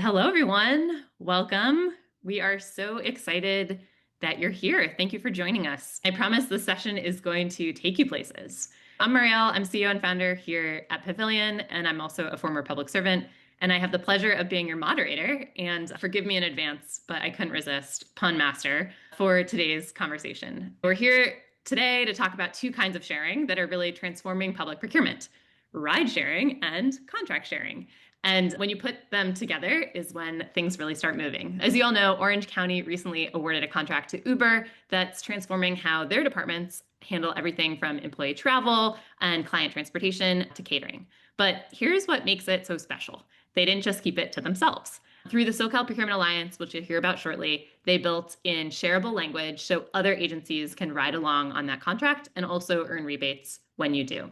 Hello, everyone. Welcome. We are so excited that you're here. Thank you for joining us. I promise this session is going to take you places. I'm Marielle. I'm CEO and founder here at Pavilion, and I'm also a former public servant. And I have the pleasure of being your moderator. And forgive me in advance, but I couldn't resist, pun master, for today's conversation. We're here today to talk about two kinds of sharing that are really transforming public procurement: ride sharing and contract sharing. And when you put them together is when things really start moving. As you all know, Orange County recently awarded a contract to Uber that's transforming how their departments handle everything from employee travel and client transportation to catering. But here's what makes it so special. They didn't just keep it to themselves. Through the SoCal Procurement Alliance, which you'll hear about shortly, they built in shareable language so other agencies can ride along on that contract and also earn rebates when you do.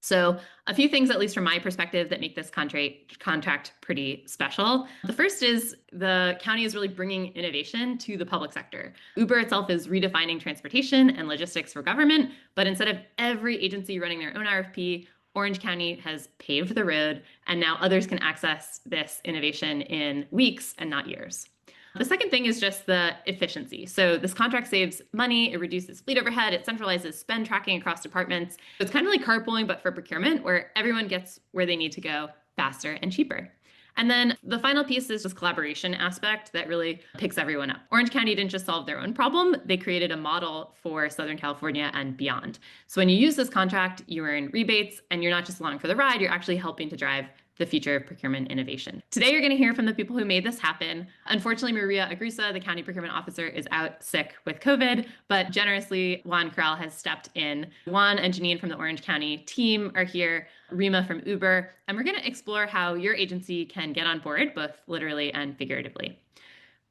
So a few things, at least from my perspective, that make this contract pretty special. The first is the county is really bringing innovation to the public sector. Uber itself is redefining transportation and logistics for government, but instead of every agency running their own RFP, Orange County has paved the road, and now others can access this innovation in weeks and not years. The second thing is just the efficiency. So this contract saves money, it reduces fleet overhead, it centralizes spend tracking across departments. So it's kind of like carpooling, but for procurement, where everyone gets where they need to go faster and cheaper. And then the final piece is just collaboration aspect that really picks everyone up. Orange County didn't just solve their own problem, they created a model for Southern California and beyond. So when you use this contract, you earn rebates, and you're not just along for the ride, you're actually helping to drive the future of procurement innovation. Today, you're going to hear from the people who made this happen. Unfortunately, Maria Agrusa, the county procurement officer, is out sick with COVID, but generously, Juan Corral has stepped in. Juan and Janine from the Orange County team are here, Rima from Uber, and we're going to explore how your agency can get on board, both literally and figuratively.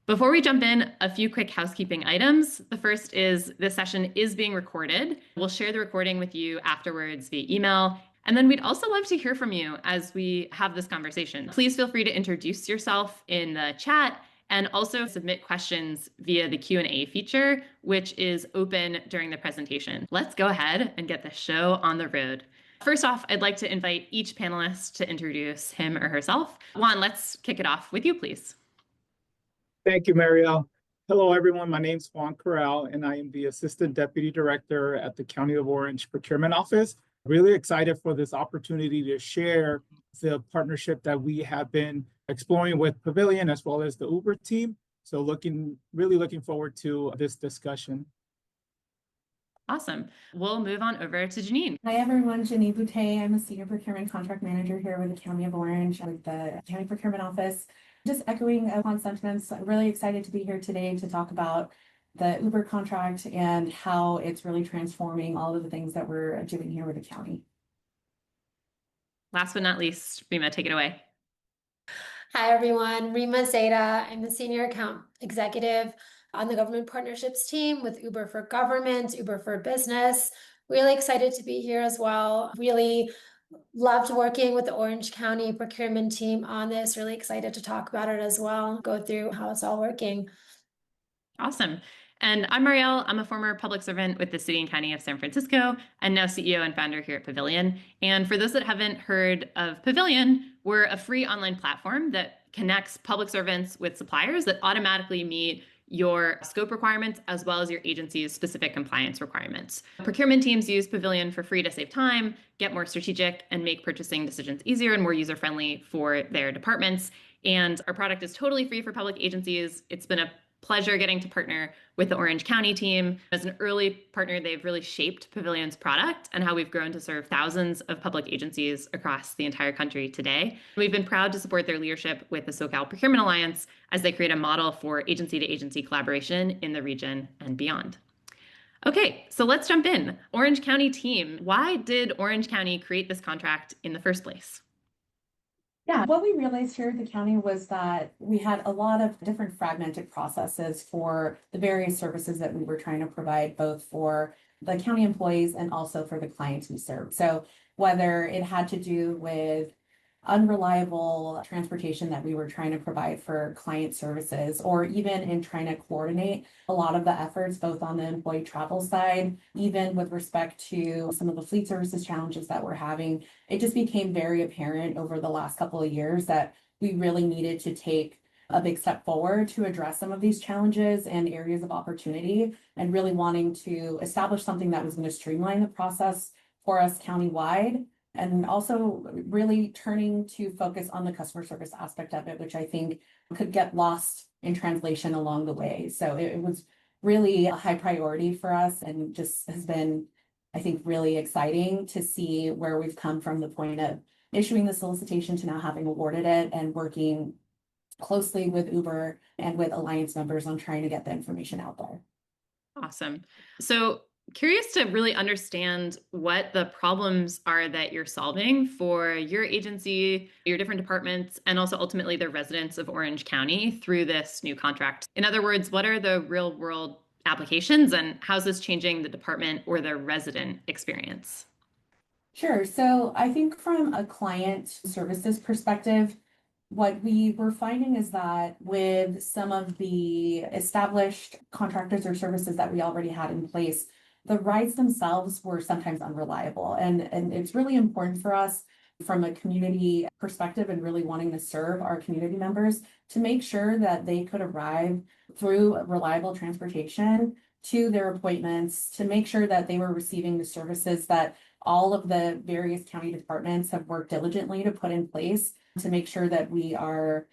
Before we jump in, a few quick housekeeping items. The first is this session is being recorded. We'll share the recording with you afterwards via email. And then we'd also love to hear from you as we have this conversation. Please feel free to introduce yourself in the chat and also submit questions via the Q&A feature, which is open during the presentation. Let's go ahead and get the show on the road. First off, I'd like to invite each panelist to introduce him or herself. Juan, let's kick it off with you, please. Thank you, Marielle. Hello, everyone. My name is Juan Corral, and I am the Assistant Deputy Director at the County of Orange Procurement Office. Really excited for this opportunity to share the partnership that we have been exploring with Pavilion as well as the Uber team. So really looking forward to this discussion. Awesome. We'll move on over to Janine. Hi, everyone. Janine Boutte. I'm a Senior Procurement Contract Manager here with the County of Orange with the County Procurement Office. Just echoing Juan's sentiments, I'm really excited to be here today to talk about the Uber contract and how it's really transforming all of the things that we're doing here with the county. Last but not least, Rima, take it away. Hi, everyone. Rima Zeta. I'm the Senior Account Executive on the Government Partnerships team with Uber for Government, Uber for Business. Really excited to be here as well. Really loved working with the Orange County procurement team on this. Really excited to talk about it as well, go through how it's all working. Awesome. And I'm Marielle. I'm a former public servant with the City and County of San Francisco and now CEO and founder here at Pavilion. And for those that haven't heard of Pavilion, we're a free online platform that connects public servants with suppliers that automatically meet your scope requirements as well as your agency's specific compliance requirements. Procurement teams use Pavilion for free to save time, get more strategic, and make purchasing decisions easier and more user-friendly for their departments. And our product is totally free for public agencies. It's been a pleasure getting to partner with the Orange County team. As an early partner, they've really shaped Pavilion's product and how we've grown to serve thousands of public agencies across the entire country today. We've been proud to support their leadership with the SoCal Procurement Alliance as they create a model for agency-to-agency collaboration in the region and beyond. Okay, so let's jump in. Orange County team, why did Orange County create this contract in the first place? Yeah, what we realized here at the county was that we had a lot of different fragmented processes for the various services that we were trying to provide, both for the county employees and also for the clients we serve. So whether it had to do with unreliable transportation that we were trying to provide for client services, or even in trying to coordinate a lot of the efforts, both on the employee travel side, even with respect to some of the fleet services challenges that we're having, it just became very apparent over the last couple of years that we really needed to take a big step forward to address some of these challenges and areas of opportunity, and really wanting to establish something that was going to streamline the process for us countywide, and also really turning to focus on the customer service aspect of it, which I think could get lost in translation along the way. So it was really a high priority for us, and just has been, I think, really exciting to see where we've come from the point of issuing the solicitation to now having awarded it and working closely with Uber and with Alliance members on trying to get the information out there. Awesome. So curious to really understand what the problems are that you're solving for your agency, your different departments, and also ultimately the residents of Orange County through this new contract. In other words, what are the real world applications, and how's this changing the department or the resident experience? Sure. So I think from a client services perspective, what we were finding is that with some of the established contractors or services that we already had in place, the rides themselves were sometimes unreliable. And it's really important for us from a community perspective and really wanting to serve our community members to make sure that they could arrive through reliable transportation to their appointments, to make sure that they were receiving the services that all of the various county departments have worked diligently to put in place to make sure that we are,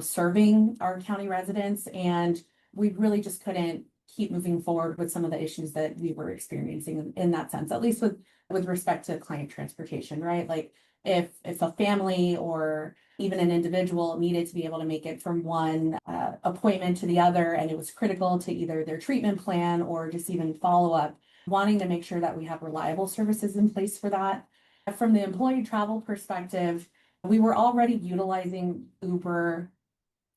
serving our county residents. And we really just couldn't keep moving forward with some of the issues that we were experiencing in that sense, at least with respect to client transportation, right? Like if a family or even an individual needed to be able to make it from one appointment to the other, and it was critical to either their treatment plan or just even follow-up, wanting to make sure that we have reliable services in place for that. From the employee travel perspective, we were already utilizing Uber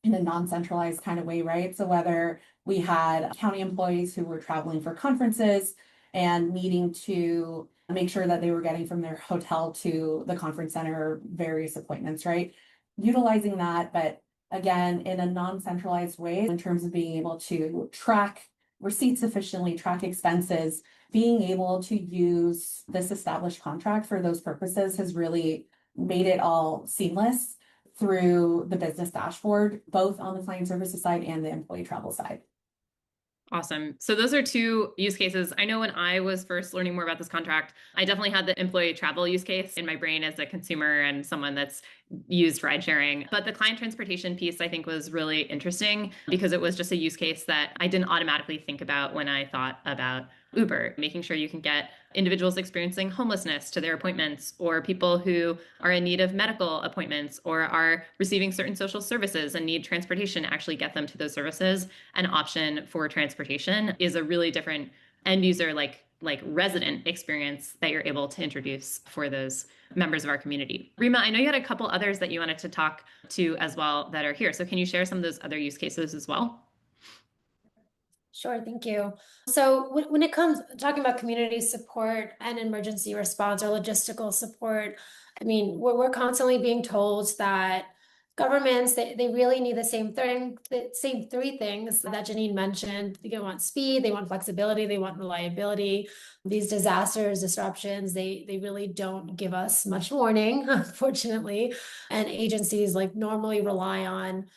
in a non-centralized kind of way, right? So whether we had county employees who were traveling for conferences and needing to make sure that they were getting from their hotel to the conference center or various appointments, right? Utilizing that, but again, in a non-centralized way in terms of being able to track receipts efficiently, track expenses, being able to use this established contract for those purposes has really made it all seamless through the business dashboard, both on the client services side and the employee travel side. Awesome. So those are two use cases. I know when I was first learning more about this contract, I definitely had the employee travel use case in my brain as a consumer and someone that's used ride sharing. But the client transportation piece, I think, was really interesting because it was just a use case that I didn't automatically think about when I thought about Uber, making sure you can get individuals experiencing homelessness to their appointments, or people who are in need of medical appointments or are receiving certain social services and need transportation to actually get them to those services. An option for transportation is a really different end user, like resident experience that you're able to introduce for those members of our community. Rima, I know you had a couple others that you wanted to talk to as well that are here. So can you share some of those other use cases as well? Sure, thank you. So when it comes talking about community support and emergency response or logistical support, I mean, we're constantly being told that governments, they really need the same three things that Janine mentioned. They want speed, they want flexibility, they want reliability. These disasters, disruptions, they really don't give us much warning, unfortunately. And agencies like normally rely on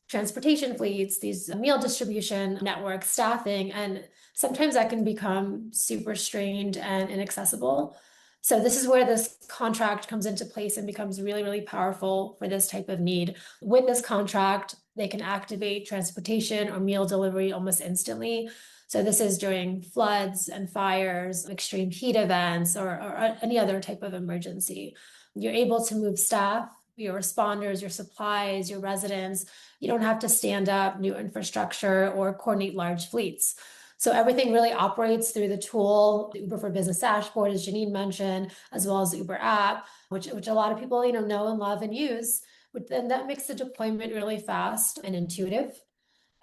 transportation fleets, these meal distribution networks, staffing, and sometimes that can become super strained and inaccessible. So this is where this contract comes into place and becomes really, really powerful for this type of need. With this contract, they can activate transportation or meal delivery almost instantly. So this is during floods and fires, extreme heat events, or any other type of emergency. You're able to move staff, your responders, your supplies, your residents. You don't have to stand up new infrastructure or coordinate large fleets. So everything really operates through the tool, the Uber for Business dashboard, as Janine mentioned, as well as the Uber app, which a lot of people know and love and use. And that makes the deployment really fast and intuitive.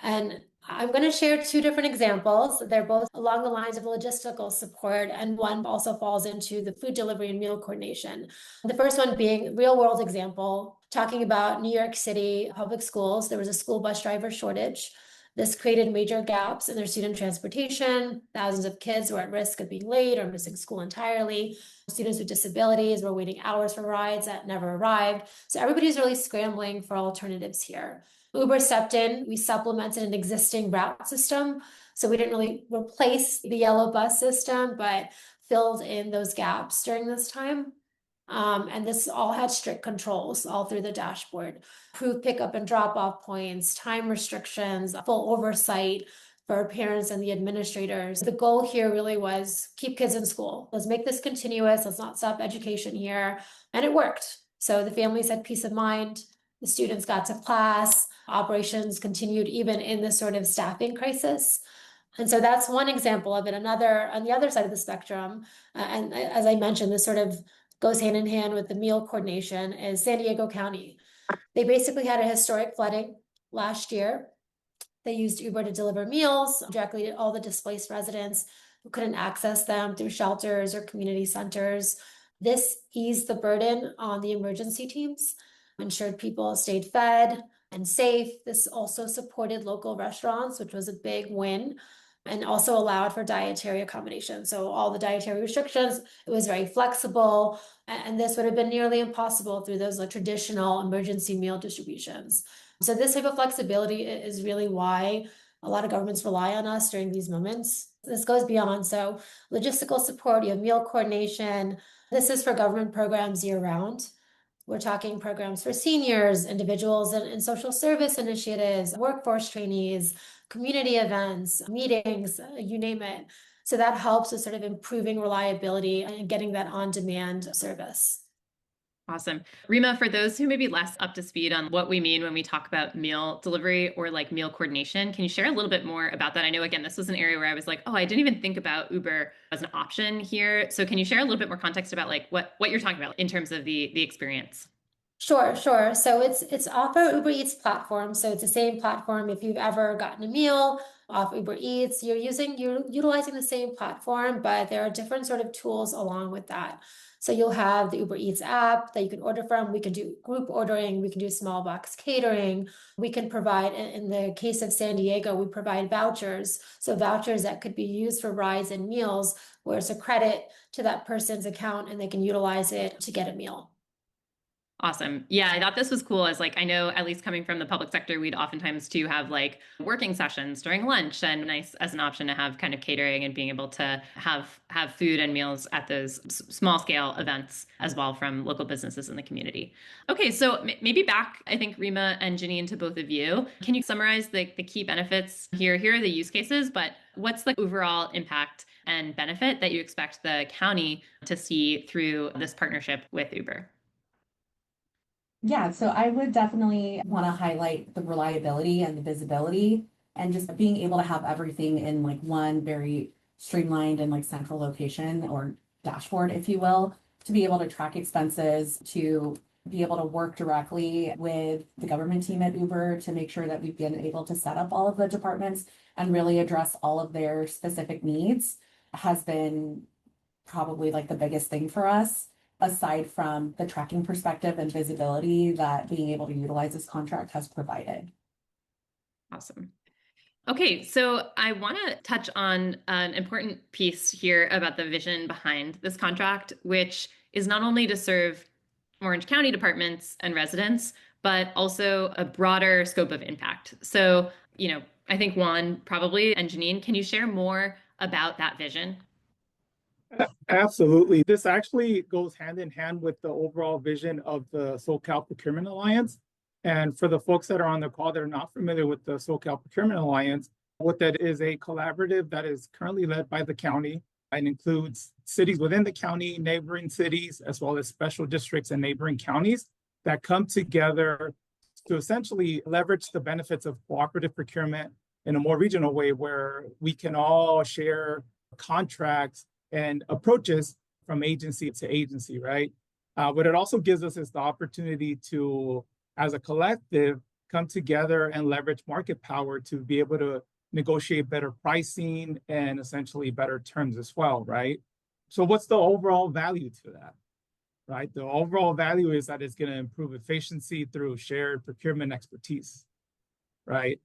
And I'm going to share two different examples. They're both along the lines of logistical support, and one also falls into the food delivery and meal coordination. The first one being a real world example, talking about New York City public schools. There was a school bus driver shortage. This created major gaps in their student transportation. Thousands of kids were at risk of being late or missing school entirely. Students with disabilities were waiting hours for rides that never arrived. So everybody's really scrambling for alternatives here. Uber stepped in. We supplemented an existing route system. So we didn't really replace the yellow bus system, but filled in those gaps during this time. And this all had strict controls all through the dashboard. Approved pickup and drop-off points, time restrictions, full oversight for parents and the administrators. The goal here really was keep kids in school. Let's make this continuous. Let's not stop education here. And it worked. So the families had peace of mind. The students got to class. Operations continued even in this sort of staffing crisis. And so that's one example of it. Another, on the other side of the spectrum, and as I mentioned, this sort of goes hand in hand with the meal coordination, is San Diego County. They basically had a historic flooding last year. They used Uber to deliver meals directly to all the displaced residents who couldn't access them through shelters or community centers. This eased the burden on the emergency teams, ensured people stayed fed and safe. This also supported local restaurants, which was a big win, and also allowed for dietary accommodation. So all the dietary restrictions, it was very flexible, and this would have been nearly impossible through those traditional emergency meal distributions. So this type of flexibility is really why a lot of governments rely on us during these moments. This goes beyond. So logistical support, you have meal coordination. This is for government programs year round. We're talking programs for seniors, individuals in social service initiatives, workforce trainees, community events, meetings, you name it. So that helps with sort of improving reliability and getting that on-demand service. Awesome. Rima, for those who may be less up to speed on what we mean when we talk about meal delivery or like meal coordination, can you share a little bit more about that? I know, again, this was an area where I was like, oh, I didn't even think about Uber as an option here. So can you share a little bit more context about like what you're talking about in terms of the experience? Sure. So it's off our Uber Eats platform. So it's the same platform. If you've ever gotten a meal off Uber Eats, you're utilizing the same platform, but there are different sort of tools along with that. So you'll have the Uber Eats app that you can order from. We can do group ordering. We can do small box catering. We can provide, in the case of San Diego, we provide vouchers. So vouchers that could be used for rides and meals, where it's a credit to that person's account and they can utilize it to get a meal. Awesome. Yeah, I thought this was cool as like, I know at least coming from the public sector, we'd oftentimes too have like working sessions during lunch, and nice as an option to have kind of catering and being able to have food and meals at those small scale events as well from local businesses in the community. Okay, so maybe back, I think, Rima and Janine, to both of you. Can you summarize the key benefits here? Here are the use cases, but what's the overall impact and benefit that you expect the county to see through this partnership with Uber? Yeah, so I would definitely want to highlight the reliability and the visibility and just being able to have everything in like one very streamlined and like central location or dashboard, if you will, to be able to track expenses, to be able to work directly with the government team at Uber to make sure that we've been able to set up all of the departments and really address all of their specific needs has been probably like the biggest thing for us, aside from the tracking perspective and visibility that being able to utilize this contract has provided. Awesome. Okay, so I want to touch on an important piece here about the vision behind this contract, which is not only to serve Orange County departments and residents, but also a broader scope of impact. So, I think Juan probably, and Janine, can you share more about that vision? Absolutely. This actually goes hand in hand with the overall vision of the SoCal Procurement Alliance. And for the folks that are on the call that are not familiar with the SoCal Procurement Alliance, what that is a collaborative that is currently led by the county and includes cities within the county, neighboring cities, as well as special districts and neighboring counties that come together to essentially leverage the benefits of cooperative procurement in a more regional way where we can all share contracts and approaches from agency to agency, right? What it also gives us is the opportunity to, as a collective, come together and leverage market power to be able to negotiate better pricing and essentially better terms as well, right? So what's the overall value to that, right? The overall value is that it's going to improve efficiency through shared procurement expertise, right?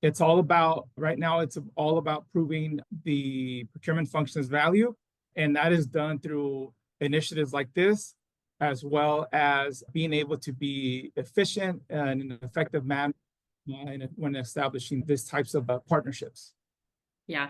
It's all about, right now, it's all about proving the procurement function's value. And that is done through initiatives like this, as well as being able to be efficient and in an effective manner when establishing these types of partnerships. Yeah.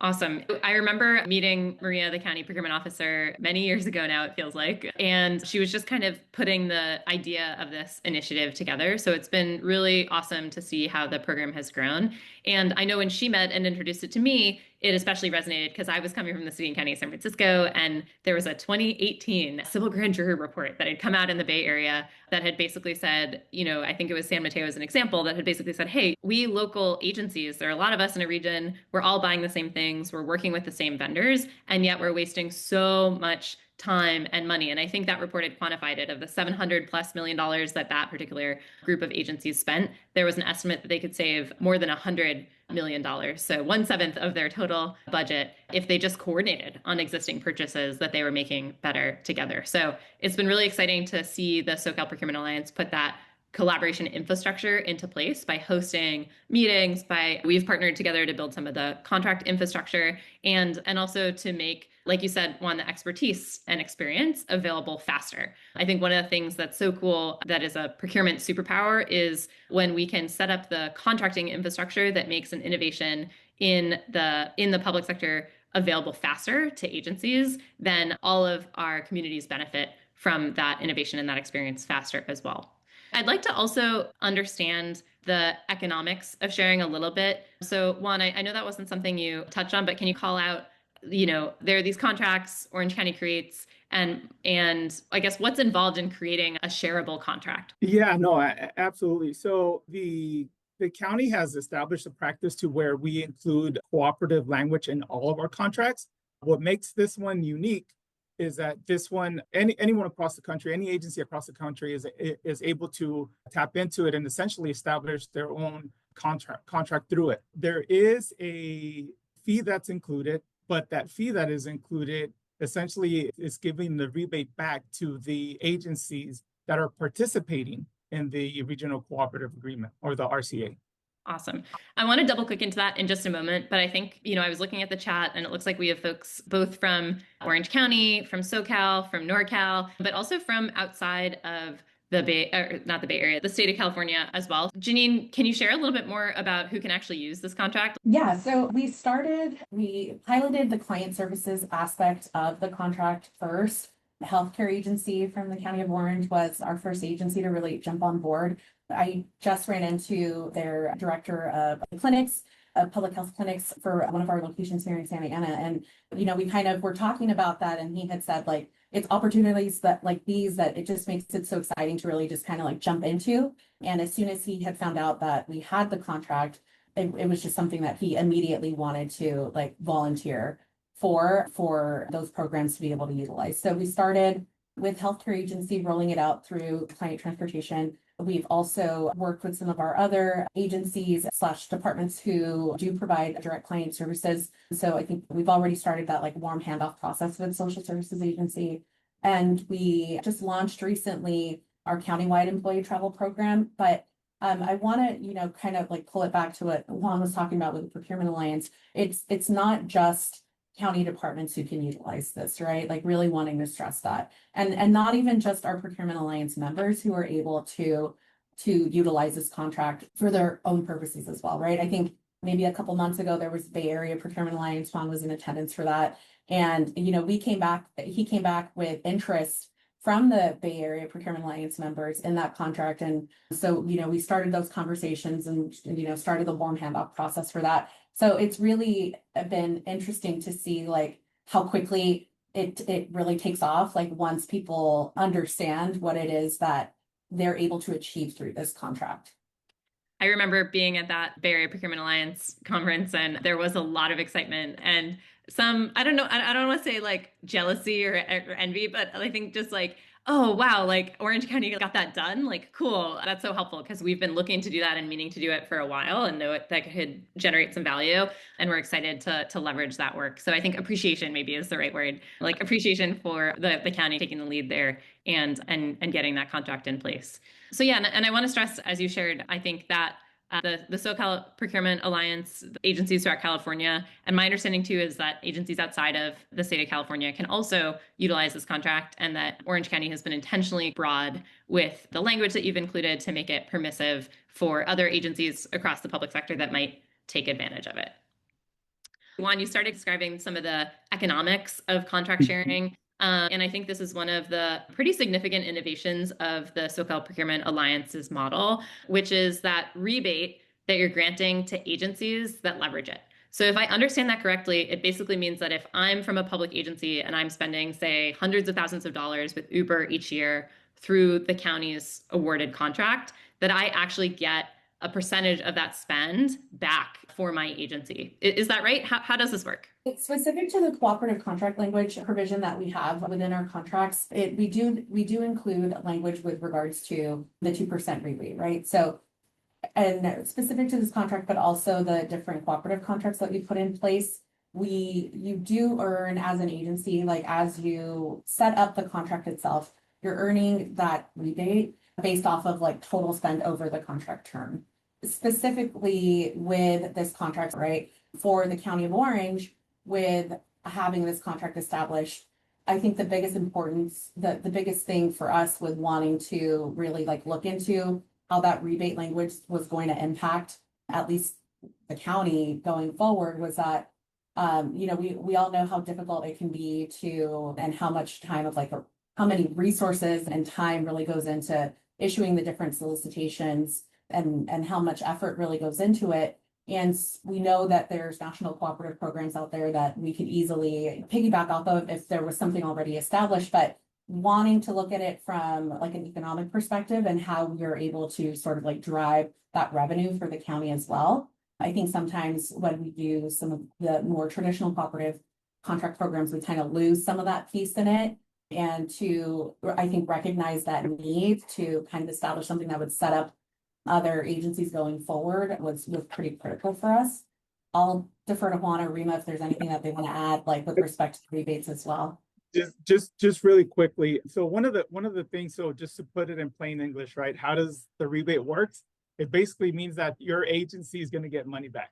Awesome. I remember meeting Maria, the county procurement officer, many years ago now, it feels like, and she was just kind of putting the idea of this initiative together. So it's been really awesome to see how the program has grown. And I know when she met and introduced it to me, it especially resonated because I was coming from the city and county of San Francisco, and there was a 2018 civil grand jury report that had come out in the Bay Area that had basically said, I think it was San Mateo as an example, that had basically said, hey, we local agencies, there are a lot of us in a region, we're all buying the same things, we're working with the same vendors, and yet we're wasting so much time and money. And I think that report had quantified it. Of the $700+ million that particular group of agencies spent, there was an estimate that they could save more than $100 million. So 1/7 of their total budget if they just coordinated on existing purchases that they were making better together. So it's been really exciting to see the SoCal Procurement Alliance put that collaboration infrastructure into place by hosting meetings, we've partnered together to build some of the contract infrastructure, and also to make, like you said, the expertise and experience available faster. I think one of the things that's so cool that is a procurement superpower is when we can set up the contracting infrastructure that makes an innovation in the public sector available faster to agencies, then all of our communities benefit from that innovation and that experience faster as well. I'd like to also understand the economics of sharing a little bit. So Juan, I know that wasn't something you touched on, but can you call out, there are these contracts Orange County creates, and I guess what's involved in creating a shareable contract? Yeah, no, absolutely. So the county has established a practice to where we include cooperative language in all of our contracts. What makes this one unique is that this one, anyone across the country, any agency across the country is able to tap into it and essentially establish their own contract through it. There is a fee that's included, but that fee that is included essentially is giving the rebate back to the agencies that are participating in the Regional Cooperative Agreement, or the RCA. Awesome. I want to double click into that in just a moment, but I think, I was looking at the chat and it looks like we have folks both from Orange County, from SoCal, from NorCal, but also from outside of not the Bay Area, the state of California as well. Janine, can you share a little bit more about who can actually use this contract? Yeah, so we piloted the client services aspect of the contract first. The healthcare agency from the County of Orange was our first agency to really jump on board. I just ran into their director of clinics, of public health clinics for one of our locations here in Santa Ana. And, we kind of were talking about that, and he had said, like, it's opportunities that like these that it just makes it so exciting to really just kind of like jump into. And as soon as he had found out that we had the contract, it was just something that he immediately wanted to like volunteer for those programs to be able to utilize. So we started with healthcare agency, rolling it out through client transportation. We've also worked with some of our other agencies / departments who do provide direct client services. So I think we've already started that like warm handoff process with social services agency. And we just launched recently our countywide employee travel program. But I want to, kind of like pull it back to what Juan was talking about with the Procurement Alliance. It's not just county departments who can utilize this, right? Like really wanting to stress that. And not even just our Procurement Alliance members who are able to utilize this contract for their own purposes as well, right? I think maybe a couple months ago, there was Bay Area Procurement Alliance. Juan was in attendance for that. And, he came back with interest from the Bay Area Procurement Alliance members in that contract. And so, we started those conversations and, started the warm handoff process for that. So it's really been interesting to see like how quickly it really takes off, like once people understand what it is that they're able to achieve through this contract. I remember being at that Bay Area Procurement Alliance conference, and there was a lot of excitement and some, I don't want to say like jealousy or envy, but I think just like, oh, wow, like Orange County got that done. Like, cool. That's so helpful because we've been looking to do that and meaning to do it for a while and know that could generate some value. And we're excited to leverage that work. So I think appreciation maybe is the right word, like appreciation for the county taking the lead there and getting that contract in place. So yeah, and I want to stress, as you shared, I think that the SoCal Procurement Alliance agencies throughout California. And my understanding too is that agencies outside of the state of California can also utilize this contract, and that Orange County has been intentionally broad with the language that you've included to make it permissive for other agencies across the public sector that might take advantage of it. Juan, you started describing some of the economics of contract sharing. And I think this is one of the pretty significant innovations of the SoCal Procurement Alliance's model, which is that rebate that you're granting to agencies that leverage it. So if I understand that correctly, it basically means that if I'm from a public agency and I'm spending, say, hundreds of thousands of dollars with Uber each year through the county's awarded contract, that I actually get a percentage of that spend back for my agency. Is that right? How does this work? It's specific to the cooperative contract language provision that we have within our contracts. We do include language with regards to the 2% rebate, right? So, and specific to this contract, but also the different cooperative contracts that we put in place, you do earn as an agency, like as you set up the contract itself, you're earning that rebate based off of like total spend over the contract term. Specifically with this contract, right, for the County of Orange, with having this contract established, I think the biggest importance, the biggest thing for us with wanting to really like look into how that rebate language was going to impact at least the county going forward was that, we all know how difficult it can be to, and how much time of like, how many resources and time really goes into issuing the different solicitations, and how much effort really goes into it. And we know that there's national cooperative programs out there that we could easily piggyback off of if there was something already established, but wanting to look at it from like an economic perspective and how we're able to sort of like drive that revenue for the county as well. I think sometimes when we do some of the more traditional cooperative contract programs, we kind of lose some of that piece in it. And to, I think, recognize that need to kind of establish something that would set up other agencies going forward was pretty critical for us. I'll defer to Juan or Rima if there's anything that they want to add, like with respect to rebates as well. Just really quickly. So one of the things, so just to put it in plain English, right? How does the rebate works? It basically means that your agency is going to get money back,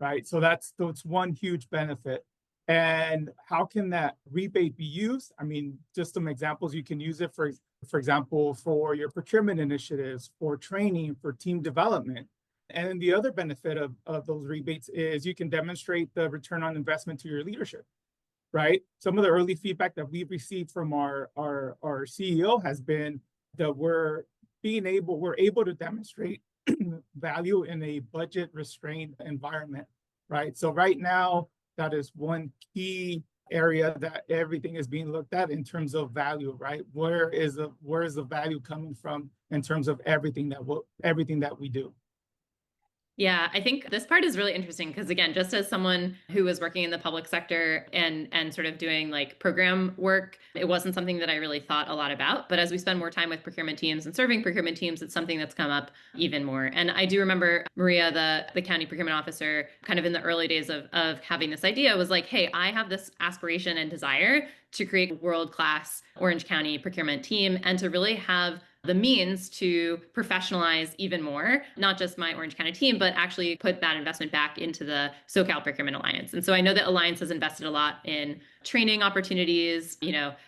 right? So that's one huge benefit. And how can that rebate be used? I mean, just some examples. You can use it for example, for your procurement initiatives, for training, for team development. And then the other benefit of those rebates is you can demonstrate the return on investment to your leadership, right? Some of the early feedback that we've received from our CEO has been that we're able to demonstrate value in a budget restrained environment, right? So right now, that is one key area that everything is being looked at in terms of value, right? Where is the value coming from in terms of everything that we do? Yeah, I think this part is really interesting because, again, just as someone who was working in the public sector and sort of doing like program work, it wasn't something that I really thought a lot about. But as we spend more time with procurement teams and serving procurement teams, it's something that's come up even more. And I do remember Maria, the county procurement officer, kind of in the early days of having this idea was like, hey, I have this aspiration and desire to create a world-class Orange County procurement team and to really have the means to professionalize even more, not just my Orange County team, but actually put that investment back into the SoCal Procurement Alliance. And so I know that Alliance has invested a lot in training opportunities,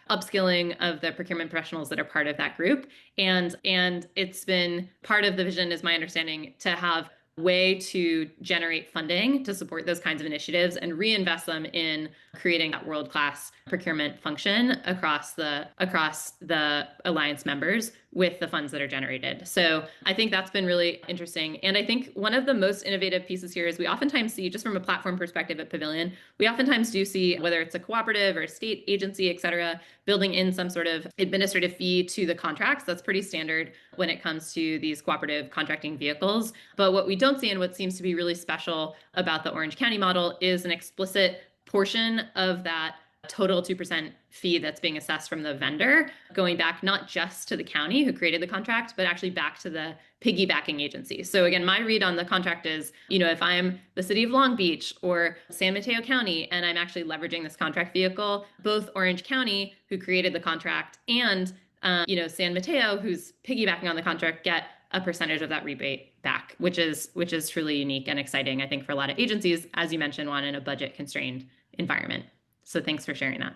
upskilling of the procurement professionals that are part of that group. And it's been part of the vision, is my understanding, to have way to generate funding to support those kinds of initiatives and reinvest them in creating that world-class procurement function across the Alliance members with the funds that are generated. So I think that's been really interesting. And I think one of the most innovative pieces here is we oftentimes see, just from a platform perspective at Pavilion, we oftentimes do see, whether it's a cooperative or a state agency, et cetera, building in some sort of administrative fee to the contracts. That's pretty standard when it comes to these cooperative contracting vehicles. But what we don't see, and what seems to be really special about the Orange County model, is an explicit portion of that total 2% fee that's being assessed from the vendor going back not just to the county who created the contract, but actually back to the piggybacking agency. So again, my read on the contract is, if I'm the city of Long Beach or San Mateo County and I'm actually leveraging this contract vehicle, both Orange County, who created the contract, and San Mateo, who's piggybacking on the contract, get a percentage of that rebate back. back, which is truly unique and exciting, I think, for a lot of agencies, as you mentioned, Juan, in a budget constrained environment. So thanks for sharing that.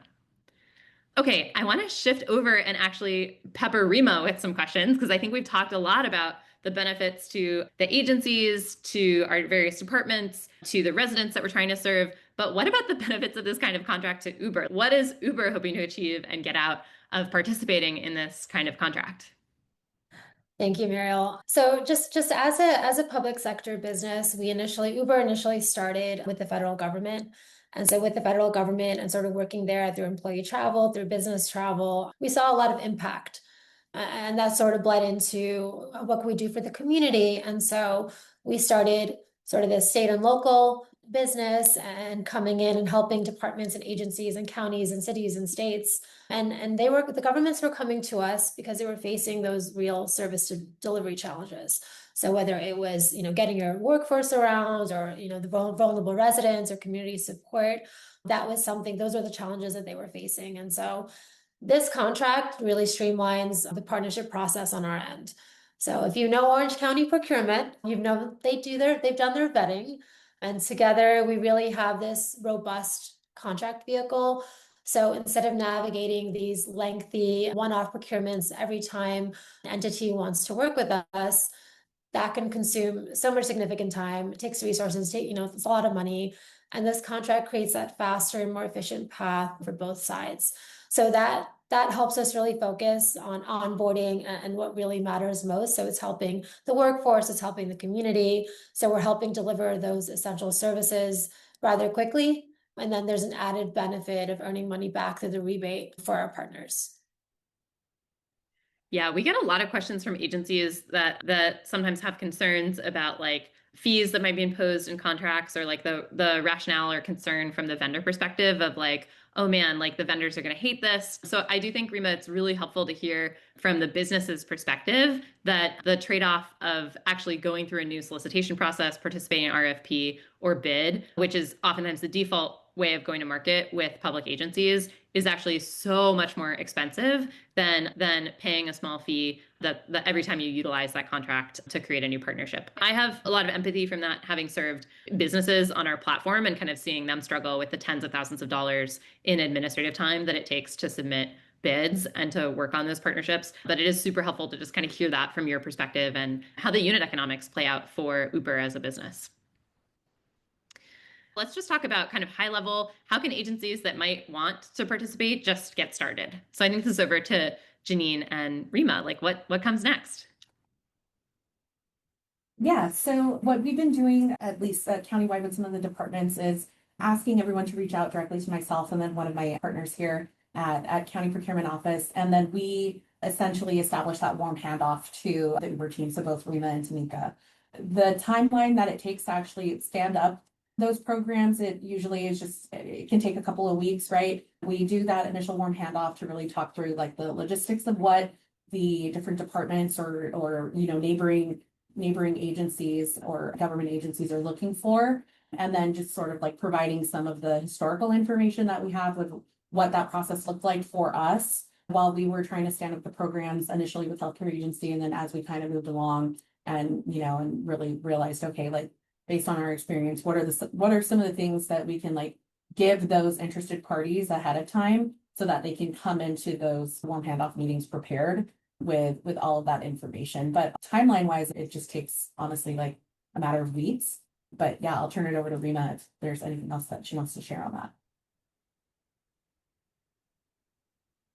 Okay, I want to shift over and actually pepper Rima with some questions, because I think we've talked a lot about the benefits to the agencies, to our various departments, to the residents that we're trying to serve. But what about the benefits of this kind of contract to Uber? What is Uber hoping to achieve and get out of participating in this kind of contract? Thank you, Mariel. So just as a public sector business, Uber initially started with the federal government. And so with the federal government and sort of working there through employee travel, through business travel, we saw a lot of impact. And that sort of bled into what can we do for the community. And so we started sort of this state and local business and coming in and helping departments and agencies and counties and cities and states. And the governments were coming to us because they were facing those real service delivery challenges. So whether it was, getting your workforce around, or, the vulnerable residents or community support, those are the challenges that they were facing. And so this contract really streamlines the partnership process on our end. So if you know Orange County Procurement, they've done their vetting, and together we really have this robust contract vehicle. So instead of navigating these lengthy one-off procurements every time an entity wants to work with us, that can consume so much significant time. It takes resources, it's a lot of money. And this contract creates that faster and more efficient path for both sides. So that helps us really focus on onboarding and what really matters most. So it's helping the workforce, it's helping the community. So we're helping deliver those essential services rather quickly. And then there's an added benefit of earning money back through the rebate for our partners. Yeah, we get a lot of questions from agencies that sometimes have concerns about like fees that might be imposed in contracts, or like the rationale or concern from the vendor perspective of like, oh man, like the vendors are going to hate this. So I do think, Rima, it's really helpful to hear from the business's perspective that the trade-off of actually going through a new solicitation process, participating in RFP or bid, which is oftentimes the default way of going to market with public agencies, is actually so much more expensive than paying a small fee that every time you utilize that contract to create a new partnership. I have a lot of empathy from that, having served businesses on our platform and kind of seeing them struggle with the tens of thousands of dollars in administrative time that it takes to submit bids and to work on those partnerships. But it is super helpful to just kind of hear that from your perspective and how the unit economics play out for Uber as a business. Let's just talk about kind of high level, how can agencies that might want to participate just get started? So I think this is over to Janine and Rima, like what comes next? Yeah, so what we've been doing, at least countywide with some of the departments, is asking everyone to reach out directly to myself and then one of my partners here at County Procurement Office. And then we essentially establish that warm handoff to the Uber team, so both Rima and Tamika. The timeline that it takes to actually stand up those programs, it usually is it can take a couple of weeks, right? We do that initial warm handoff to really talk through like the logistics of what the different departments or neighboring agencies or government agencies are looking for. And then just sort of like providing some of the historical information that we have with what that process looked like for us while we were trying to stand up the programs initially with healthcare agency. And then as we kind of moved along and, and really realized, okay, like based on our experience, what are some of the things that we can like give those interested parties ahead of time so that they can come into those warm handoff meetings prepared with all of that information. But timeline wise, it just takes honestly like a matter of weeks. But yeah, I'll turn it over to Rima if there's anything else that she wants to share on that.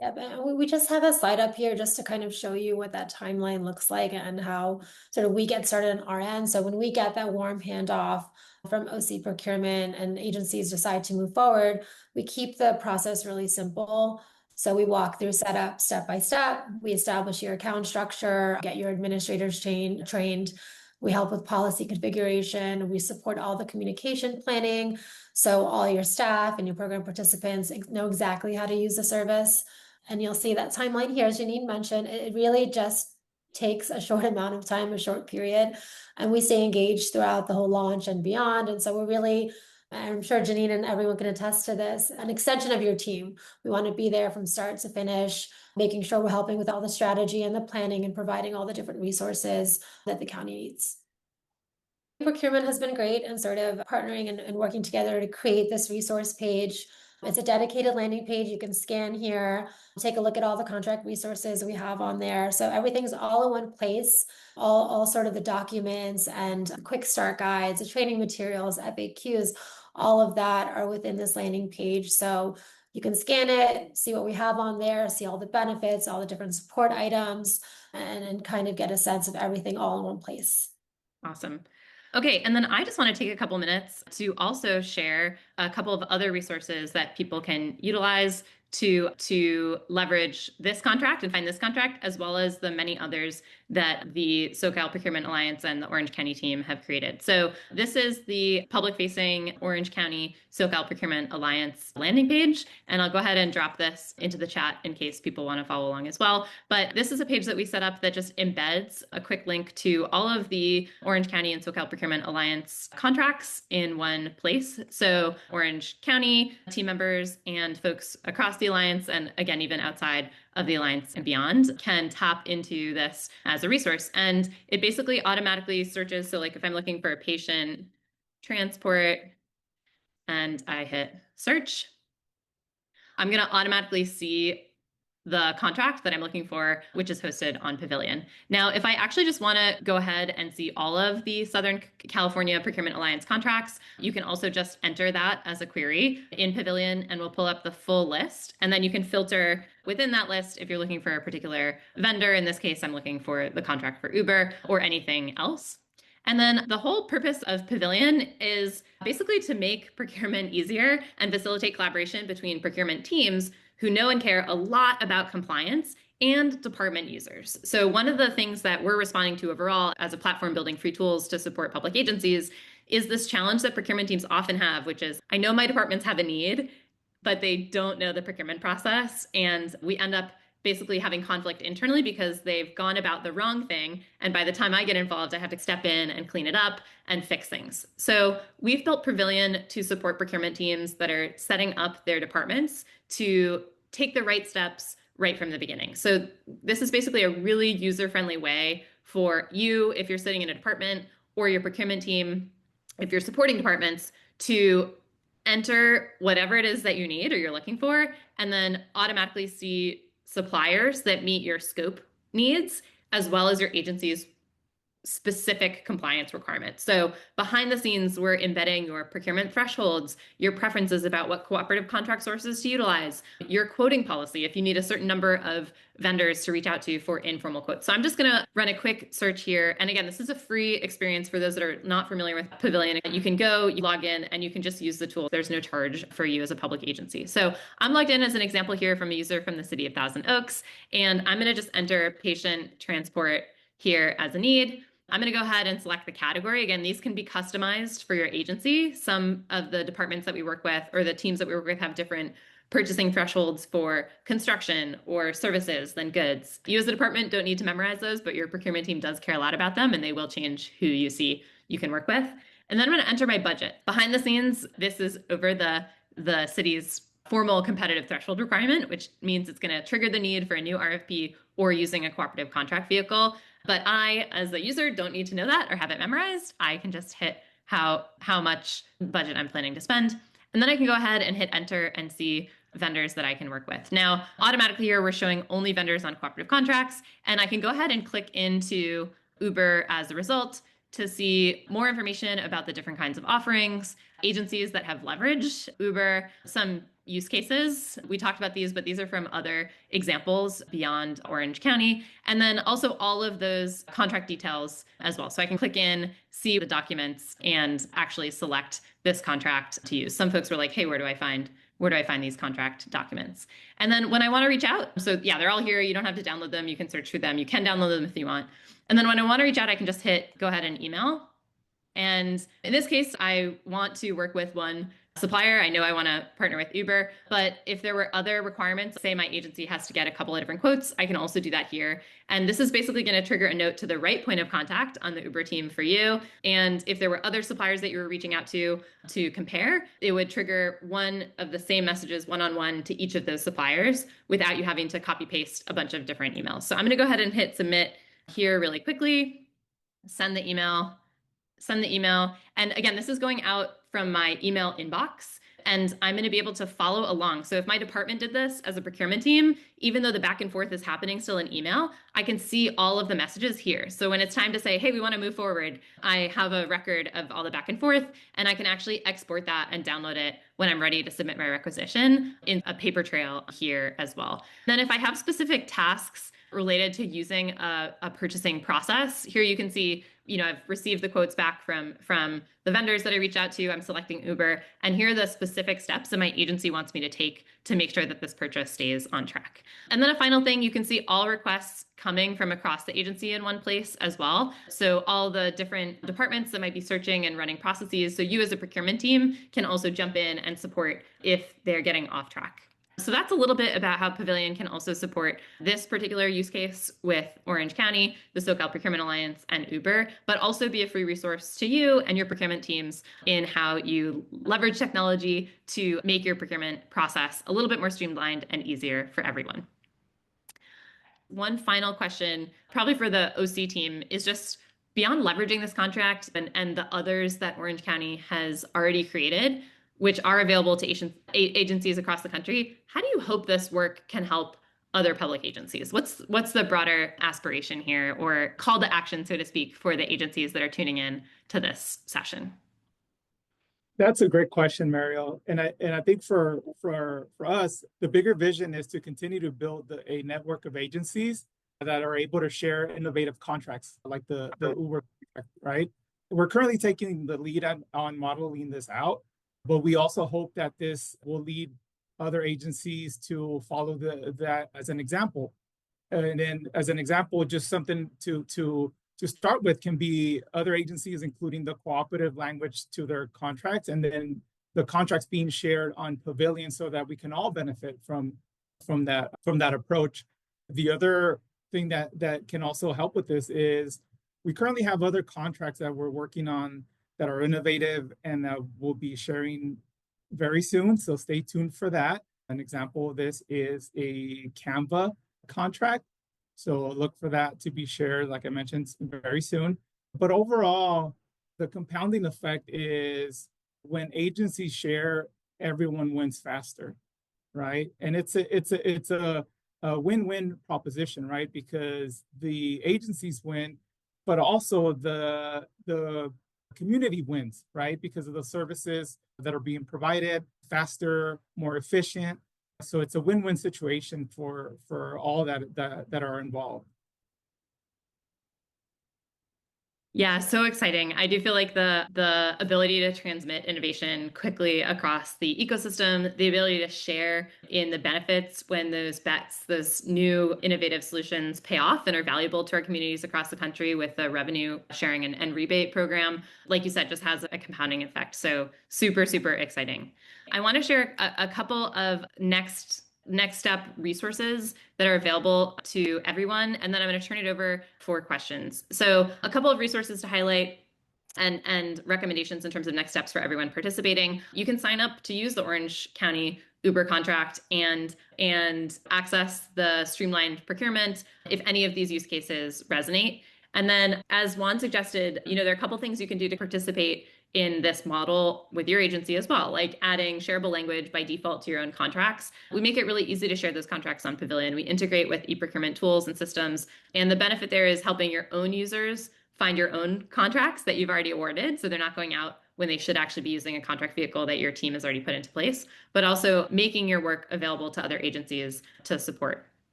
Yeah, but we just have a slide up here just to kind of show you what that timeline looks like and how sort of we get started on our end. So when we get that warm handoff from OC procurement and agencies decide to move forward, we keep the process really simple. So we walk through setup step by step. We establish your account structure, get your administrators trained. We help with policy configuration. We support all the communication planning. So all your staff and your program participants know exactly how to use the service. And you'll see that timeline here, as Janine mentioned, it really just takes a short amount of time, a short period. And we stay engaged throughout the whole launch and beyond. And so we're really, I'm sure Janine and everyone can attest to this, an extension of your team. We want to be there from start to finish, making sure we're helping with all the strategy and the planning and providing all the different resources that the county needs. Procurement has been great and sort of partnering and working together to create this resource page. It's a dedicated landing page. You can scan here, take a look at all the contract resources we have on there. So everything's all in one place, all sort of the documents and quick start guides, the training materials, FAQs, all of that are within this landing page. So you can scan it, see what we have on there, see all the benefits, all the different support items, and kind of get a sense of everything all in one place. Awesome. Okay, and then I just want to take a couple minutes to also share a couple of other resources that people can utilize to leverage this contract and find this contract, as well as the many others that the SoCal Procurement Alliance and the Orange County team have created. So this is the public-facing Orange County SoCal Procurement Alliance landing page, and I'll go ahead and drop this into the chat in case people want to follow along as well. But this is a page that we set up that just embeds a quick link to all of the Orange County and SoCal Procurement Alliance contracts in one place. So Orange County team members and folks across the Alliance, and again, even outside of the Alliance and beyond, can tap into this as a resource. And it basically automatically searches. So like if I'm looking for a patient transport and I hit search, I'm going to automatically see the contract that I'm looking for, which is hosted on Pavilion. Now, if I actually just want to go ahead and see all of the Southern California Procurement Alliance contracts, you can also just enter that as a query in Pavilion and we'll pull up the full list. And then you can filter within that list if you're looking for a particular vendor. In this case, I'm looking for the contract for Uber or anything else. And then the whole purpose of Pavilion is basically to make procurement easier and facilitate collaboration between procurement teams who know and care a lot about compliance and department users. So one of the things that we're responding to overall as a platform building free tools to support public agencies is this challenge that procurement teams often have, which is, I know my departments have a need, but they don't know the procurement process. And we end up basically having conflict internally because they've gone about the wrong thing. And by the time I get involved, I have to step in and clean it up and fix things. So we've built Pavilion to support procurement teams that are setting up their departments to take the right steps right from the beginning. So this is basically a really user-friendly way for you, if you're sitting in a department, or your procurement team, if you're supporting departments, to enter whatever it is that you need or you're looking for, and then automatically see suppliers that meet your scope needs, as well as your agency's specific compliance requirements. So behind the scenes, we're embedding your procurement thresholds, your preferences about what cooperative contract sources to utilize, your quoting policy, if you need a certain number of vendors to reach out to for informal quotes. So I'm just going to run a quick search here. And again, this is a free experience for those that are not familiar with Pavilion. You can go, you log in, and you can just use the tool. There's no charge for you as a public agency. So I'm logged in as an example here from a user from the city of Thousand Oaks, and I'm going to just enter patient transport here as a need. I'm going to go ahead and select the category. Again, these can be customized for your agency. Some of the departments that we work with or the teams that we work with have different purchasing thresholds for construction or services than goods. You as a department don't need to memorize those, but your procurement team does care a lot about them, and they will change who you see you can work with. And then I'm going to enter my budget. Behind the scenes, this is over the city's formal competitive threshold requirement, which means it's going to trigger the need for a new RFP or using a cooperative contract vehicle. But I, as a user, don't need to know that or have it memorized. I can just hit how much budget I'm planning to spend. And then I can go ahead and hit enter and see vendors that I can work with. Now, automatically here, we're showing only vendors on cooperative contracts. And I can go ahead and click into Uber as a result to see more information about the different kinds of offerings, agencies that have leveraged Uber, some use cases. We talked about these, but these are from other examples beyond Orange County. And then also all of those contract details as well. So I can click in, see the documents, and actually select this contract to use. Some folks were like, hey, where do I find these contract documents? And then when I want to reach out, so yeah, they're all here. You don't have to download them. You can search for them. You can download them if you want. And then when I want to reach out, I can just hit go ahead and email. And in this case, I want to work with one supplier. I know I want to partner with Uber, but if there were other requirements, say my agency has to get a couple of different quotes, I can also do that here. And this is basically going to trigger a note to the right point of contact on the Uber team for you. And if there were other suppliers that you were reaching out to compare, it would trigger one of the same messages one-on-one to each of those suppliers without you having to copy paste a bunch of different emails. So I'm going to go ahead and hit submit here really quickly, send the email, send the email. And again, this is going out from my email inbox, and I'm going to be able to follow along. So if my department did this as a procurement team, even though the back and forth is happening still in email, I can see all of the messages here. So when it's time to say, hey, we want to move forward, I have a record of all the back and forth, and I can actually export that and download it when I'm ready to submit my requisition in a paper trail here as well. Then if I have specific tasks related to using a purchasing process, here you can see, I've received the quotes back from the vendors that I reached out to. I'm selecting Uber, and here are the specific steps that my agency wants me to take to make sure that this purchase stays on track. And then a final thing, you can see all requests coming from across the agency in one place as well. So all the different departments that might be searching and running processes. So you as a procurement team can also jump in and support if they're getting off track. So that's a little bit about how Pavilion can also support this particular use case with Orange County, the SoCal Procurement Alliance, and Uber, but also be a free resource to you and your procurement teams in how you leverage technology to make your procurement process a little bit more streamlined and easier for everyone. One final question, probably for the OC team, is just beyond leveraging this contract and the others that Orange County has already created, which are available to agencies across the country, how do you hope this work can help other public agencies? What's the broader aspiration here, or call to action, so to speak, for the agencies that are tuning in to this session? That's a great question, Mariel. And I think for us, the bigger vision is to continue to build a network of agencies that are able to share innovative contracts like the Uber contract, right? We're currently taking the lead on modeling this out, but we also hope that this will lead other agencies to follow that as an example. And then as an example, just something to start with can be other agencies including the cooperative language to their contracts, and then the contracts being shared on Pavilion so that we can all benefit from that approach. The other thing that can also help with this is we currently have other contracts that we're working on that are innovative and that we'll be sharing very soon. So stay tuned for that. An example of this is a Canva contract. So look for that to be shared, like I mentioned, very soon. But overall, the compounding effect is when agencies share, everyone wins faster, right? And it's a win-win proposition, right? Because the agencies win, but also the community wins, right? Because of the services that are being provided, faster, more efficient. So it's a win-win situation for all that are involved. Yeah, so exciting. I do feel like the ability to transmit innovation quickly across the ecosystem, the ability to share in the benefits when those bets, those new innovative solutions pay off and are valuable to our communities across the country with the revenue sharing and rebate program, like you said, just has a compounding effect. So super, super exciting. I want to share a couple of next step resources that are available to everyone, and then I'm going to turn it over for questions. So a couple of resources to highlight and recommendations in terms of next steps for everyone participating. You can sign up to use the Orange County Uber contract and access the streamlined procurement if any of these use cases resonate. And then, as Juan suggested, there are a couple things you can do to participate in this model with your agency as well, like adding shareable language by default to your own contracts. We make it really easy to share those contracts on Pavilion. We integrate with e-procurement tools and systems. And the benefit there is helping your own users find your own contracts that you've already awarded, so they're not going out when they should actually be using a contract vehicle that your team has already put into place, but also making your work available to other agencies to support.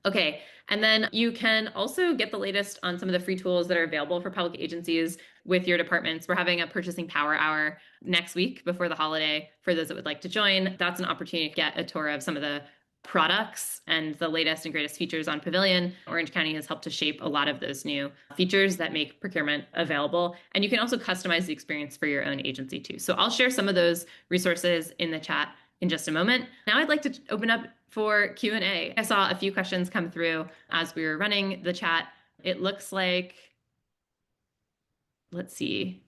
Okay, and then you can also get the latest on some of the free tools that are available for public agencies with your departments. We're having a purchasing power hour next week before the holiday for those that would like to join. That's an opportunity to get a tour of some of the products and the latest and greatest features on Pavilion. Orange County has helped to shape a lot of those new features that make procurement available. And you can also customize the experience for your own agency too. So I'll share some of those resources in the chat in just a moment. Now I'd like to open up for Q&A. I saw a few questions come through as we were running the chat. It looks like, let's see.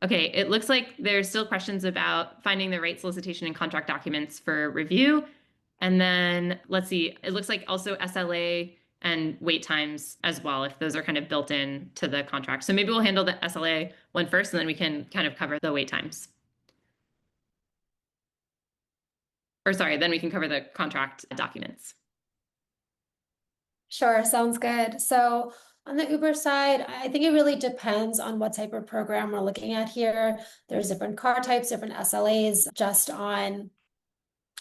Okay, it looks like there's still questions about finding the right solicitation and contract documents for review. And then let's see, it looks like also SLA and wait times as well, if those are kind of built in to the contract. So maybe we'll handle the SLA one first, and then we can kind of cover the wait times. Or sorry, then we can cover the contract documents. Sure, sounds good. So on the Uber side, I think it really depends on what type of program we're looking at here. There's different car types, different SLAs, just on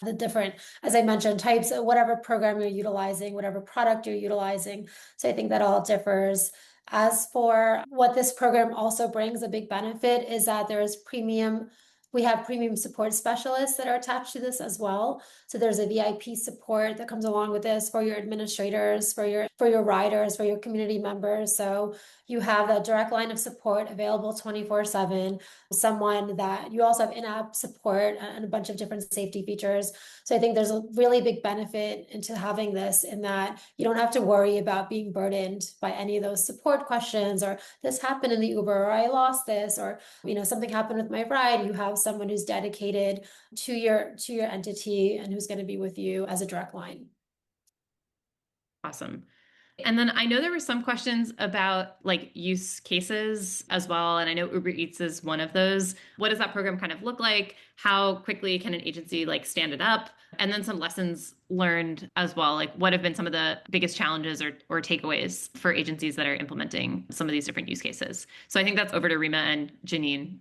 the different, as I mentioned, types of whatever program you're utilizing, whatever product you're utilizing. So I think that all differs. As for what this program also brings, a big benefit is that there is we have premium support specialists that are attached to this as well. So there's a VIP support that comes along with this for your administrators, for your riders, for your community members. So you have a direct line of support available 24/7. Someone that you also have in-app support and a bunch of different safety features. So I think there's a really big benefit into having this, in that you don't have to worry about being burdened by any of those support questions, or this happened in the Uber, or I lost this, or something happened with my ride. You have someone who's dedicated to your entity and who's going to be with you as a direct line. Awesome. And then I know there were some questions about like use cases as well. And I know Uber Eats is one of those. What does that program kind of look like? How quickly can an agency like stand it up? And then some lessons learned as well. Like what have been some of the biggest challenges or takeaways for agencies that are implementing some of these different use cases? So I think that's over to Rima and Janine.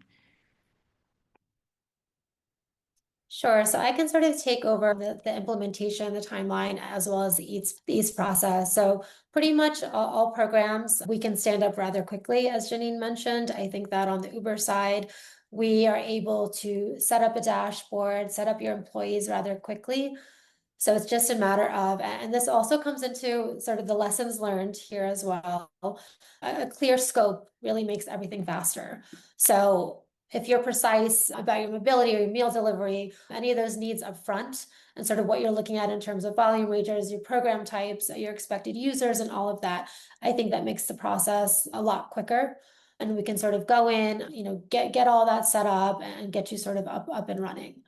Sure. So I can sort of take over the implementation, the timeline, as well as the Eats process. So pretty much all programs we can stand up rather quickly, as Janine mentioned. I think that on the Uber side, we are able to set up a dashboard, set up your employees rather quickly. So it's just a matter of, and this also comes into sort of the lessons learned here as well. A clear scope really makes everything faster. So if you're precise about your mobility or your meal delivery, any of those needs up front, and sort of what you're looking at in terms of volume ranges, your program types, your expected users, and all of that, I think that makes the process a lot quicker. And we can sort of go in, get all that set up and get you sort of up and running.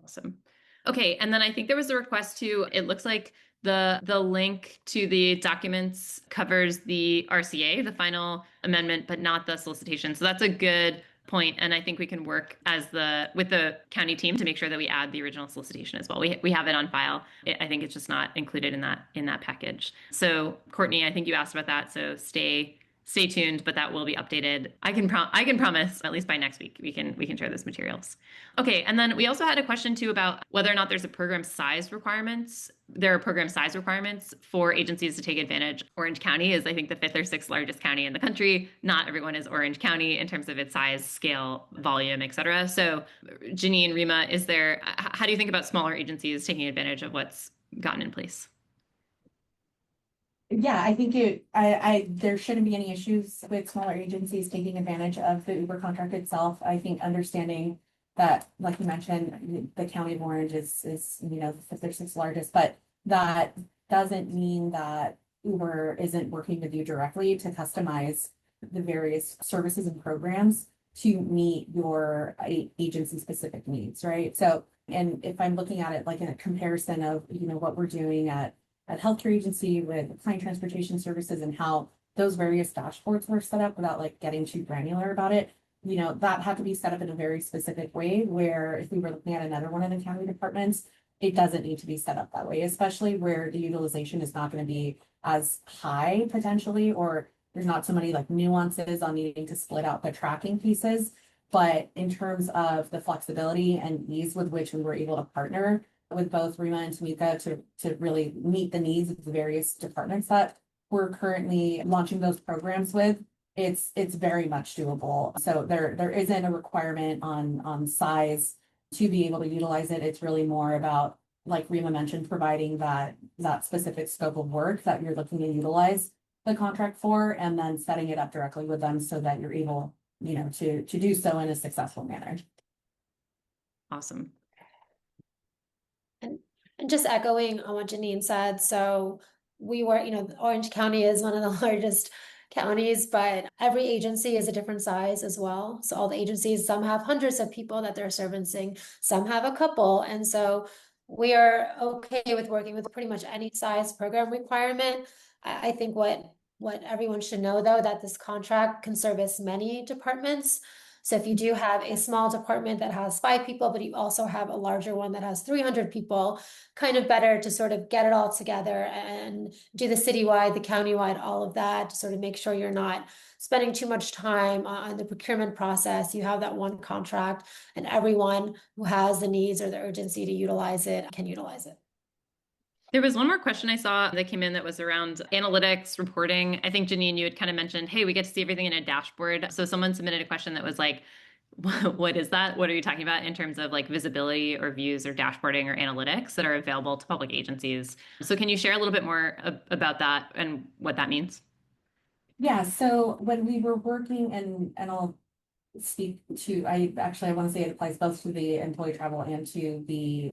Awesome. Okay, and then I think there was a request to, it looks like the link to the documents covers the RCA, the final amendment, but not the solicitation. So that's a good point, and I think we can work with the county team to make sure that we add the original solicitation as well. We have it on file. I think it's just not included in that package. So Courtney, I think you asked about that. So stay tuned, but that will be updated. I can promise at least by next week we can share those materials. Okay, and then we also had a question too about whether or not there's a program size requirements. There are program size requirements for agencies to take advantage. Orange County is, I think, the 5th or 6th largest county in the country. Not everyone is Orange County in terms of its size, scale, volume, et cetera. So Janine, Rima, how do you think about smaller agencies taking advantage of what's gotten in place? Yeah, I think there shouldn't be any issues with smaller agencies taking advantage of the Uber contract itself. I think understanding that, like you mentioned, the county of Orange is the 5th or 6th largest, but that doesn't mean that Uber isn't working with you directly to customize the various services and programs to meet your agency specific needs, right? So, and if I'm looking at it like in a comparison of what we're doing at healthcare agency with client transportation services and how those various dashboards were set up, without like getting too granular about it, that had to be set up in a very specific way, where if we were looking at another one of the county departments, it doesn't need to be set up that way, especially where the utilization is not going to be as high potentially, or there's not so many like nuances on needing to split out the tracking pieces. But in terms of the flexibility and ease with which we were able to partner with both Rima and Tamika to really meet the needs of the various departments that we're currently launching those programs with, it's very much doable. So there isn't a requirement on size to be able to utilize it. It's really more about, like Rima mentioned, providing that specific scope of work that you're looking to utilize the contract for, and then setting it up directly with them so that you're able, to do so in a successful manner. Awesome. And just echoing on what Janine said, so we were, Orange County is one of the largest counties, but every agency is a different size as well. So all the agencies, some have hundreds of people that they're servicing, some have a couple. And so we are okay with working with pretty much any size program requirement. I think what everyone should know, though, that this contract can service many departments. So if you do have a small department that has 5 people, but you also have a larger one that has 300 people, kind of better to sort of get it all together and do the citywide, the countywide, all of that to sort of make sure you're not spending too much time on the procurement process. You have that one contract, and everyone who has the needs or the urgency to utilize it can utilize it. There was one more question I saw that came in that was around analytics reporting. I think Janine, you had kind of mentioned, hey, we get to see everything in a dashboard. So someone submitted a question that was like, what is that? What are you talking about in terms of like visibility or views or dashboarding or analytics that are available to public agencies? So can you share a little bit more about that and what that means? Yeah, so when we were working and I'll speak to, I want to say it applies both to the employee travel and to the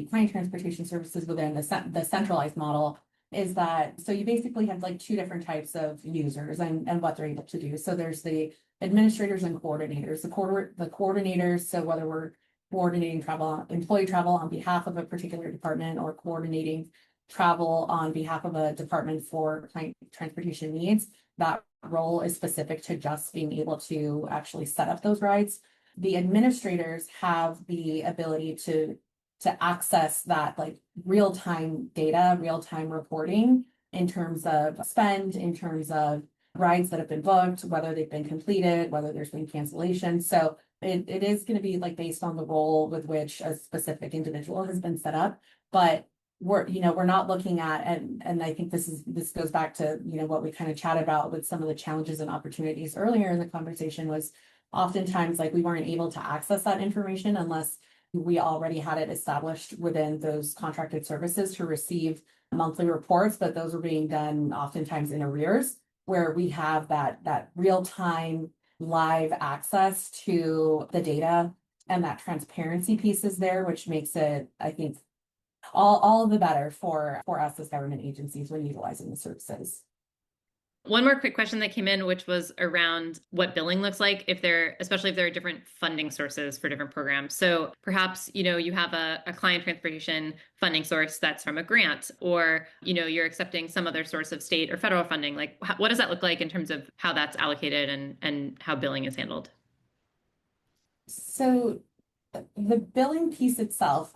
client transportation services within the centralized model, is that so you basically have like 2 different types of users and what they're able to do. So there's the administrators and coordinators. The coordinators, so whether we're coordinating employee travel on behalf of a particular department or coordinating travel on behalf of a department for client transportation needs, that role is specific to just being able to actually set up those rides. The administrators have the ability to access that like real-time data, real-time reporting in terms of spend, in terms of rides that have been booked, whether they've been completed, whether there's been cancellation. So it is going to be like based on the role with which a specific individual has been set up. But we're not looking at, and I think this goes back to, what we kind of chatted about with some of the challenges and opportunities earlier in the conversation, was oftentimes like we weren't able to access that information unless we already had it established within those contracted services to receive monthly reports, but those were being done oftentimes in arrears, where we have that real-time live access to the data, and that transparency piece is there, which makes it, I think, all the better for us as government agencies when utilizing the services. One more quick question that came in, which was around what billing looks like especially if there are different funding sources for different programs. So perhaps, you have a client transportation funding source that's from a grant, or, you're accepting some other source of state or federal funding. Like, what does that look like in terms of how that's allocated and how billing is handled? So the billing piece itself,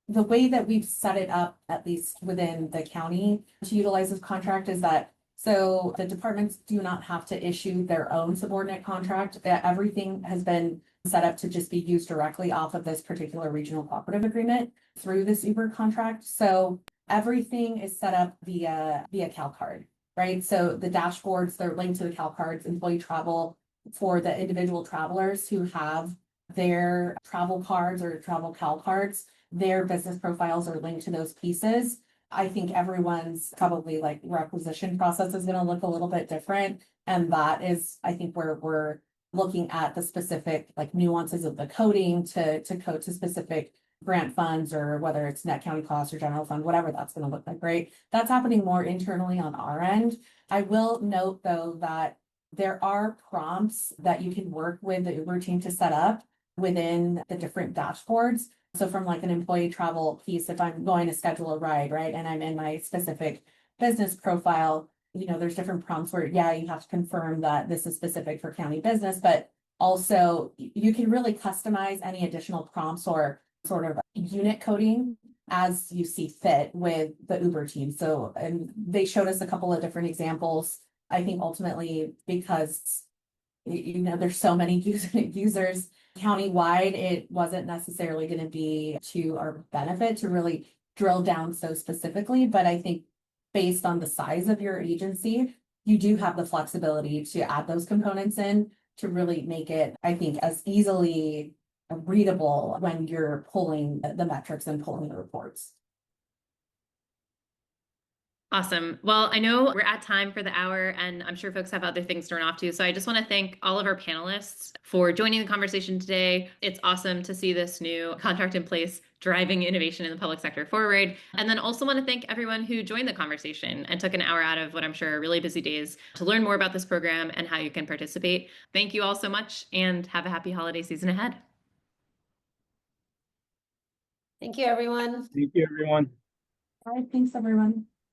the way that we've set it up, at least within the county, to utilize this contract is that so the departments do not have to issue their own subordinate contract. Everything has been set up to just be used directly off of this particular regional cooperative agreement through this Uber contract. So everything is set up via CalCard, right? So the dashboards, they're linked to the CalCards. Employee travel for the individual travelers who have their travel cards or travel CalCards, their business profiles are linked to those pieces. I think everyone's probably like requisition process is going to look a little bit different. And that is, I think, where we're looking at the specific like nuances of the coding to code to specific grant funds, or whether it's net county costs or general fund, whatever that's going to look like, right? That's happening more internally on our end. I will note, though, that there are prompts that you can work with the Uber team to set up within the different dashboards. So from like an employee travel piece, if I'm going to schedule a ride, right, and I'm in my specific business profile, there's different prompts where, yeah, you have to confirm that this is specific for county business, but also you can really customize any additional prompts or sort of unit coding as you see fit with the Uber team. So, and they showed us a couple of different examples. I think ultimately, because there's so many users countywide, it wasn't necessarily going to be to our benefit to really drill down so specifically. But I think based on the size of your agency, you do have the flexibility to add those components in to really make it, I think, as easily readable when you're pulling the metrics and pulling the reports. Awesome. Well, I know we're at time for the hour, and I'm sure folks have other things to run off to. So I just want to thank all of our panelists for joining the conversation today. It's awesome to see this new contract in place driving innovation in the public sector forward. And then also want to thank everyone who joined the conversation and took an hour out of what I'm sure are really busy days to learn more about this program and how you can participate. Thank you all so much, and have a happy holiday season ahead. Thank you, everyone. Thank you, everyone. All right, thanks, everyone.